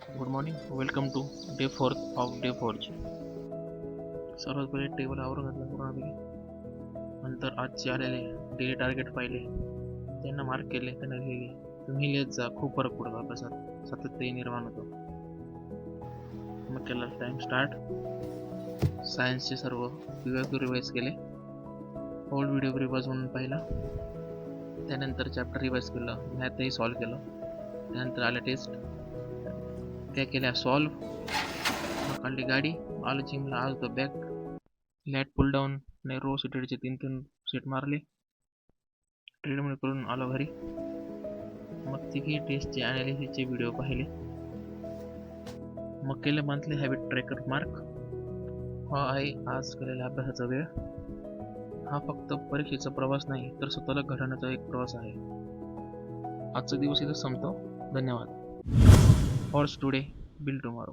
Good morning. Welcome to day 4 of day 4ची. सर्वात पहिले टेबल आवरून घातलं पूर्णपैकी. नंतर आजचे आलेले डेली टार्गेट पाहिले, त्यांना मार्क केले, त्यांना लिहिले. तुम्ही लिहित जा, खूप फरक पडतो अभ्यासात, सातत्य निर्माण होतं. मग केला टाइम स्टार्ट. सायन्सचे सर्व व्हिडिओ रिवाईज केले, ओल्ड व्हिडिओ रिवाईज म्हणून पाहिला. त्यानंतर चॅप्टर रिवाईज केलं, मॅथही सॉल्व केलं. त्यानंतर आल्या टेस्ट, त्या केल्या सॉल्व. मग काढली गाडी, आलो जिमला. आज होतं बॅक लॅट पुल डाऊन आणि रो सिटेडचे 3 सेट मारले. ट्रेडमिल करून आलो घरी. मग तिघी टेस्टचे ॲनालिसिसचे व्हिडिओ पाहिले. मग केले मंथली हॅबिट ट्रॅकर मार्क. हा आहे आज केलेला अभ्यासाचा वेळ. हा फक्त परीक्षेचा प्रवास नाही, तर स्वतःला घडवण्याचा एक प्रवास आहे. आजचा दिवस इथं संपतो. धन्यवाद. Horse today, bill tomorrow.